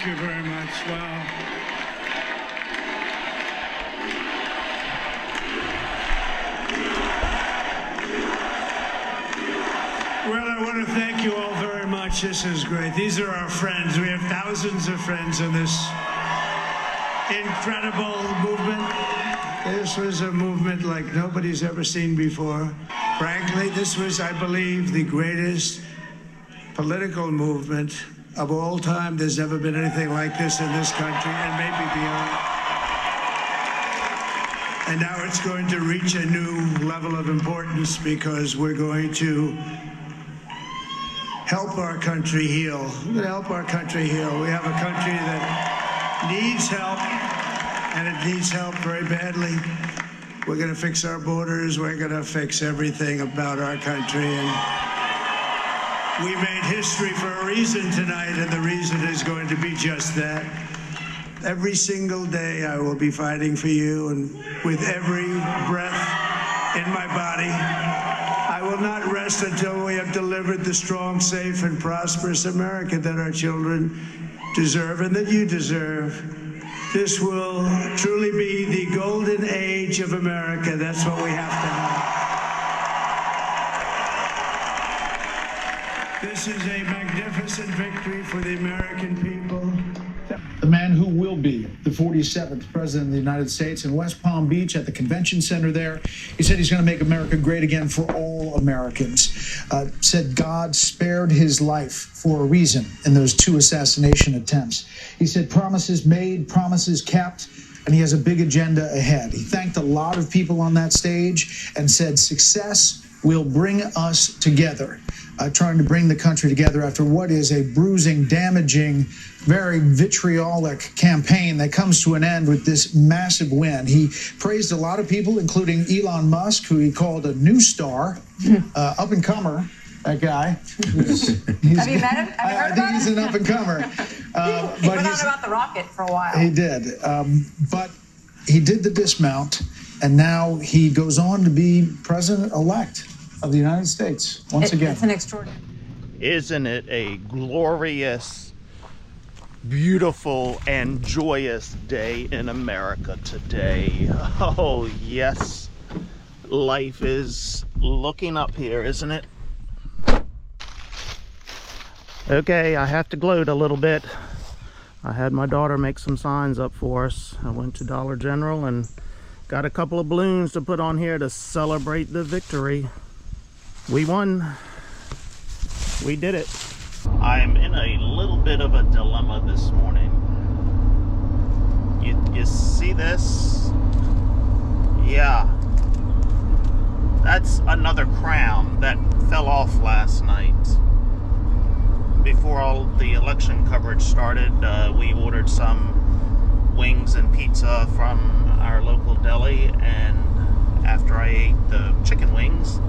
Thank you very much. Wow. Well, I want to thank you all very much. This is great. These are our friends. We have thousands of friends in this incredible movement. This was a movement like nobody's ever seen before. Frankly, this was, I believe, the greatest political movement of all time. There's never been anything like this in this country and maybe beyond. And now it's going to reach a new level of importance because we're going to help our country heal. We're going to help our country heal. We have a country that needs help, and it needs help very badly. We're going to fix our borders. We're going to fix everything about our country. And we made history for a reason tonight, and the reason is going to be just that. Every single day I will be fighting for you, and with every breath in my body, I will not rest until we have delivered the strong, safe, and prosperous America that our children deserve and that you deserve. This will truly be the golden age of America. That's what we have to have. This is a magnificent victory for the American people. The man who will be the 47th president of the United States in West Palm Beach at the convention center there. He said he's going to make America great again for all Americans. Said God spared his life for a reason in those 2 assassination attempts. He said promises made, promises kept, and he has a big agenda ahead. He thanked a lot of people on that stage and said success will bring us together. Trying to bring the country together after what is a bruising, damaging, very vitriolic campaign that comes to an end with this massive win. He praised a lot of people, including Elon Musk, who he called a new star, up-and-comer, that guy. Have you met him? Have you heard I about think he's him? an up-and-comer. He went on about the rocket for a while. He did. But he did the dismount, and now he goes on to be president-elect of the United States once again. It's an extraordinary. Isn't it a glorious, beautiful, and joyous day in America today? Oh, yes. Life is looking up here, isn't it? Okay, I have to gloat a little bit. I had my daughter make some signs up for us. I went to Dollar General and got a couple of balloons to put on here to celebrate the victory. We won. We did it. I'm in a little bit of a dilemma this morning. You see this? Yeah. That's another crown that fell off last night. Before all the election coverage started, we ordered some wings and pizza from our local deli, and after I ate the chicken wings,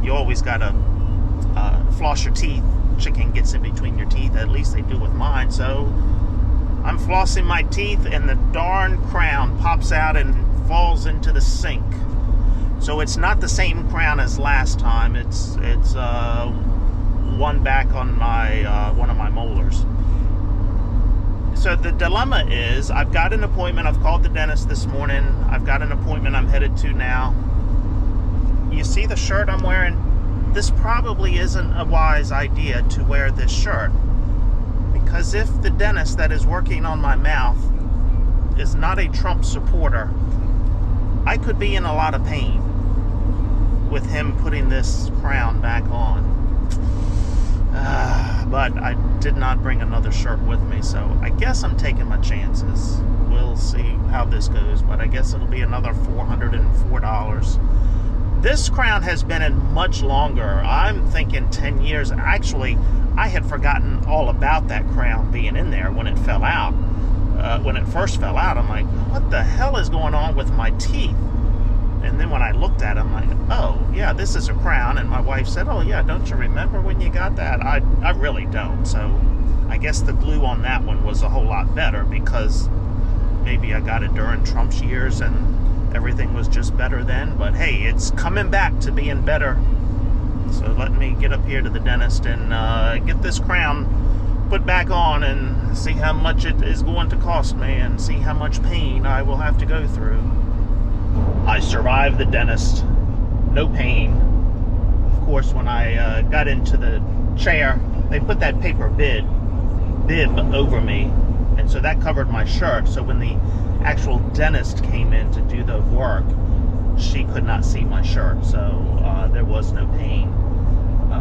you always gotta floss your teeth. Chicken gets in between your teeth, at least they do with mine. So I'm flossing my teeth and the darn crown pops out and falls into the sink. So it's not the same crown as last time. It's one back on my one of my molars. So the dilemma is, I've got an appointment. I've called the dentist this morning. I've got an appointment I'm headed to now. You see the shirt I'm wearing? This probably isn't a wise idea to wear this shirt, because if the dentist that is working on my mouth is not a Trump supporter, I could be in a lot of pain with him putting this crown back on. But I did not bring another shirt with me, so I guess I'm taking my chances. We'll see how this goes, but I guess it'll be another $404. This crown has been in much longer. I'm thinking 10 years. Actually, I had forgotten all about that crown being in there when it fell out. When it first fell out, I'm like, what the hell is going on with my teeth? And then when I looked at it, I'm like, oh, yeah, this is a crown. And my wife said, oh, yeah, don't you remember when you got that? I really don't. So I guess the glue on that one was a whole lot better, because maybe I got it during Trump's years and everything was just better then. But hey, it's coming back to being better. So let me get up here to the dentist and get this crown put back on and see how much it is going to cost me and see how much pain I will have to go through. I survived the dentist. No pain. Of course, when I got into the chair, they put that paper bib over me, and so that covered my shirt. So when the actual dentist came in to do the work, she could not see my shirt, so there was no pain.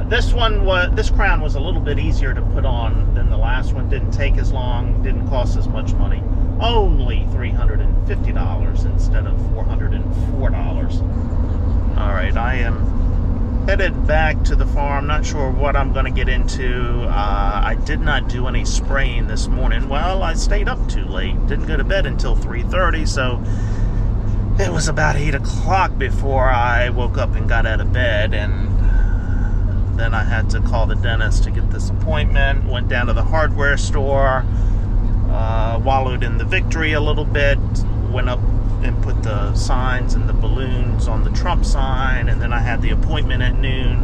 This crown was a little bit easier to put on than the last one. Didn't take as long, didn't cost as much money. Only $350 instead of $404. All right, I am headed back to the farm. Not sure what I'm going to get into. I did not do any spraying this morning. Well, I stayed up too late. Didn't go to bed until 3:30, so it was about 8 o'clock before I woke up and got out of bed, and then I had to call the dentist to get this appointment. Went down to the hardware store, wallowed in the Victory a little bit, went up and put the signs and the balloons on the Trump sign, and then I had the appointment at noon.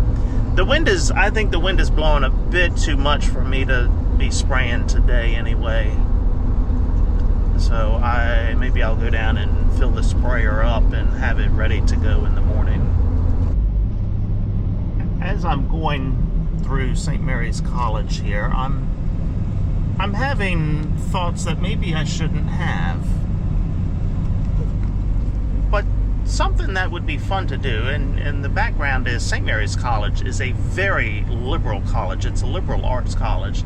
I think the wind is blowing a bit too much for me to be spraying today anyway. So maybe I'll go down and fill the sprayer up and have it ready to go in the morning. As I'm going through St. Mary's College here, I'm having thoughts that maybe I shouldn't have. But something that would be fun to do, and the background is St. Mary's College is a very liberal college. It's a liberal arts college.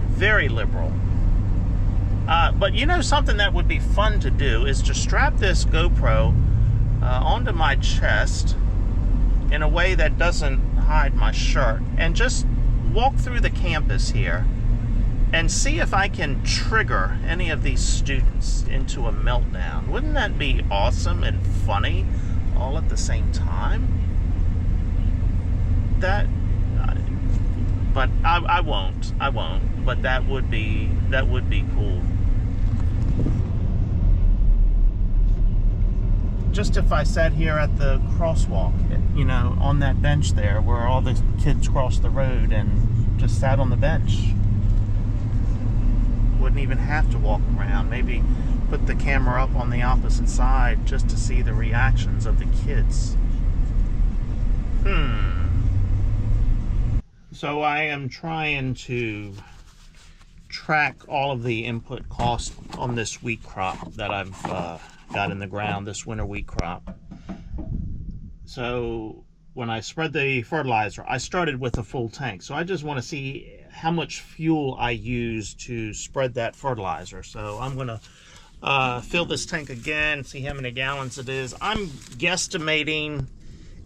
Very liberal. But you know, something that would be fun to do is to strap this GoPro onto my chest in a way that doesn't hide my shirt and just walk through the campus here and see if I can trigger any of these students into a meltdown. Wouldn't that be awesome and funny all at the same time? But I won't. But that would be cool. Just if I sat here at the crosswalk, you know, on that bench there where all the kids cross the road, and just sat on the bench. Wouldn't even have to walk around. Maybe put the camera up on the opposite side just to see the reactions of the kids. So I am trying to track all of the input costs on this wheat crop that I've got in the ground, this winter wheat crop. So when I spread the fertilizer, I started with a full tank. So I just want to see how much fuel I use to spread that fertilizer. So I'm going to fill this tank again, see how many gallons it is. I'm guesstimating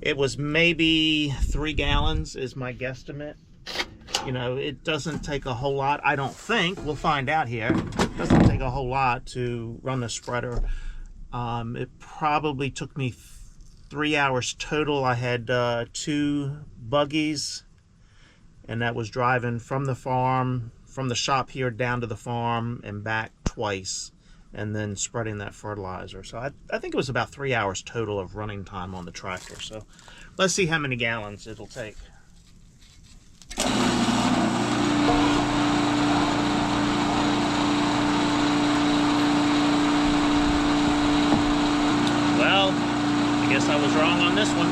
it was maybe 3 gallons is my guesstimate. You know, it doesn't take a whole lot, I don't think. We'll find out here. It doesn't take a whole lot to run the spreader. It probably took me 3 hours total. I had 2 buggies, and that was driving from the farm, from the shop here down to the farm and back twice, and then spreading that fertilizer. So I think it was about 3 hours total of running time on the tractor. So let's see how many gallons it'll take. Well, I guess I was wrong on this one.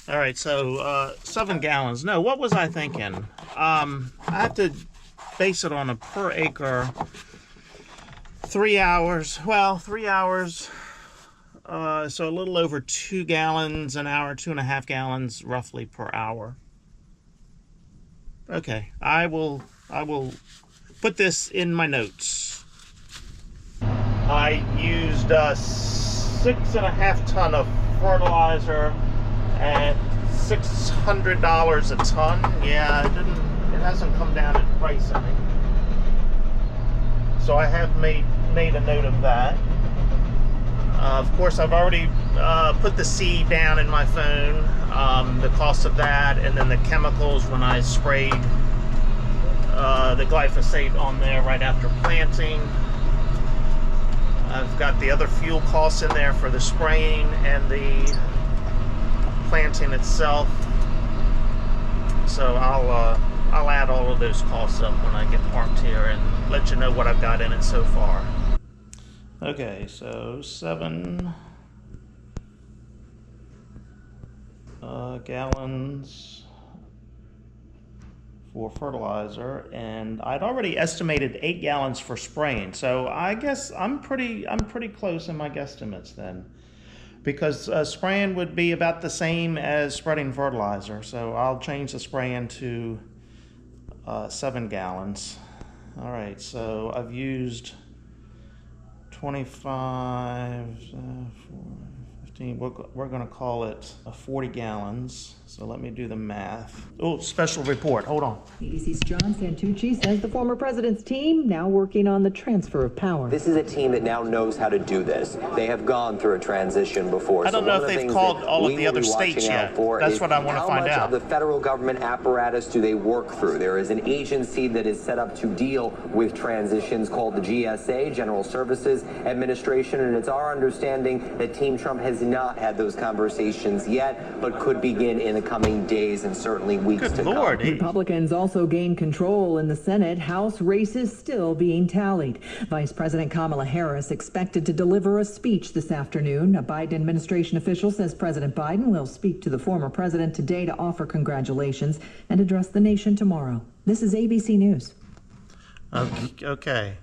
All right, so 7 gallons. No, what was I thinking? I have to base it on a per acre 3 hours. Well, 3 hours, so a little over 2 gallons an hour, 2.5 gallons roughly per hour. Okay, I will put this in my notes. I used 6.5 ton of fertilizer at $600 a ton. Yeah, it hasn't come down in price any. So I have made a note of that. Of course, I've already put the seed down in my phone, the cost of that, and then the chemicals when I sprayed the glyphosate on there right after planting. I've got the other fuel costs in there for the spraying and the planting itself. So I'll add all of those costs up when I get parked here and let you know what I've got in it so far. Okay, so 7 gallons for fertilizer, and I'd already estimated 8 gallons for spraying. So I guess I'm pretty close in my guesstimates then, because spraying would be about the same as spreading fertilizer. So I'll change the spraying to 7 gallons. All right, so I've used 25, 15, we're gonna call it 40 gallons. So let me do the math. Oh, special report, hold on. ABC's John Santucci says the former president's team now working on the transfer of power. This is a team that now knows how to do this. They have gone through a transition before. I don't know if they've called all of the other states yet. That's what I want to find out. How much of the federal government apparatus do they work through? There is an agency that is set up to deal with transitions called the GSA, General Services Administration, and it's our understanding that Team Trump has not had those conversations yet, but could begin in the coming days and certainly weeks to come. Republicans also gained control in the Senate. House races still being tallied. Vice President Kamala Harris expected to deliver a speech this afternoon. A Biden administration official says President Biden will speak to the former president today to offer congratulations and address the nation tomorrow. This is ABC News. Okay.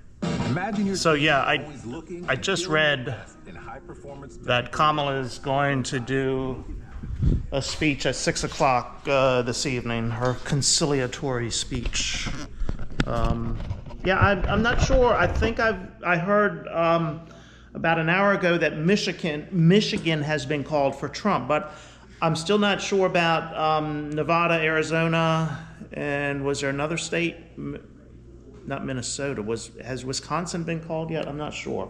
So yeah, I just read that Kamala is going to do a speech at 6 o'clock this evening, her conciliatory speech. Yeah, I'm not sure. I think I heard about an hour ago that Michigan has been called for Trump, but I'm still not sure about Nevada, Arizona, and was there another state? Not Minnesota. Has Wisconsin been called yet? I'm not sure.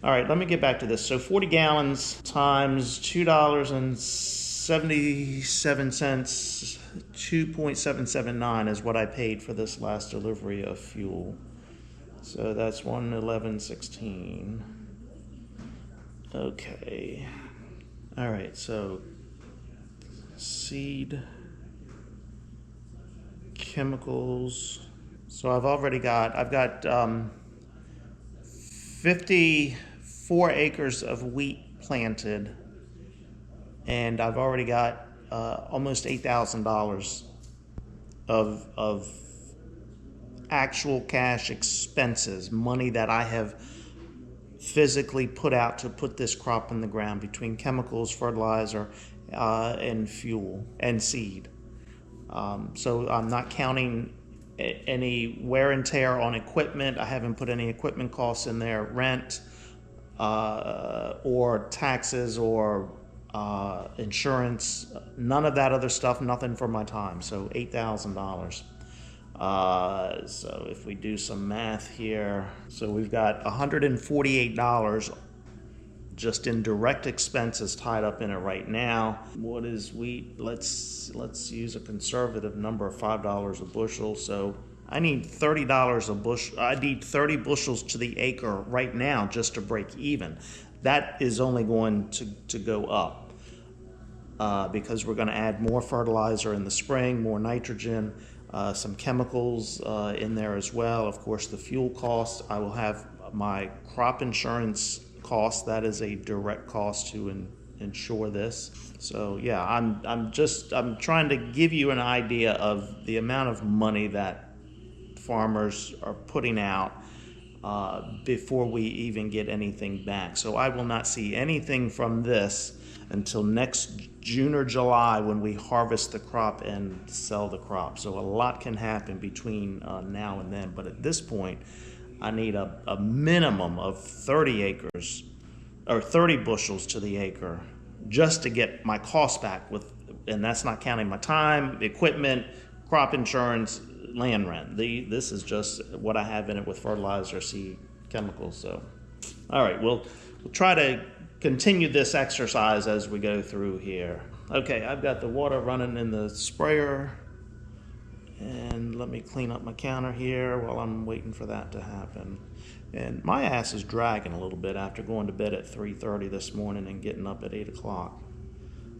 All right, let me get back to this. So 40 gallons times $2.77, 2.779 is what I paid for this last delivery of fuel. So that's 111.16. Okay. All right, so seed, chemicals. So I've got 54 acres of wheat planted, and I've already got almost $8,000 of actual cash expenses, money that I have physically put out to put this crop in the ground between chemicals, fertilizer, and fuel and seed. So I'm not counting any wear and tear on equipment. I haven't put any equipment costs in there, rent, or taxes, or insurance, none of that other stuff, nothing for my time. So $8,000. So if we do some math here, so we've got $148 just in direct expenses tied up in it right now. What is wheat? Let's use a conservative number of $5 a bushel. So I need $30 a bushel. I need 30 bushels to the acre right now just to break even. That is only going to go up because we're going to add more fertilizer in the spring, more nitrogen, some chemicals in there as well. Of course, the fuel costs. I will have my crop insurance cost. That is a direct cost to insure this. So yeah, I'm trying to give you an idea of the amount of money that farmers are putting out before we even get anything back. So I will not see anything from this until next June or July when we harvest the crop and sell the crop. So a lot can happen between now and then, but at this point I need a minimum of 30 acres or 30 bushels to the acre just to get my costs back, and that's not counting my time, equipment, crop insurance, land rent. This is just what I have in it with fertilizer, seed, chemicals. So, all right, we'll try to continue this exercise as we go through here. Okay, I've got the water running in the sprayer, And let me clean up my counter here while I'm waiting for that to happen. And my ass is dragging a little bit after going to bed at 3:30 this morning and getting up at 8 o'clock.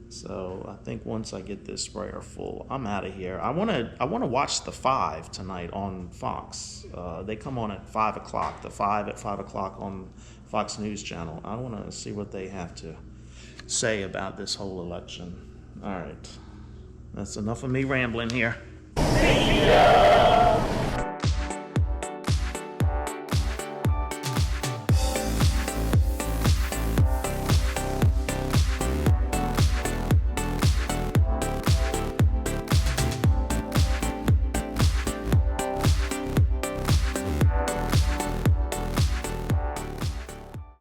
So I think once I get this sprayer full, I'm out of here. I want to watch The Five tonight on Fox. They come on at 5 o'clock. The Five at 5 o'clock on Fox News Channel. I want to see what they have to say about this whole election. All right, that's enough of me rambling here.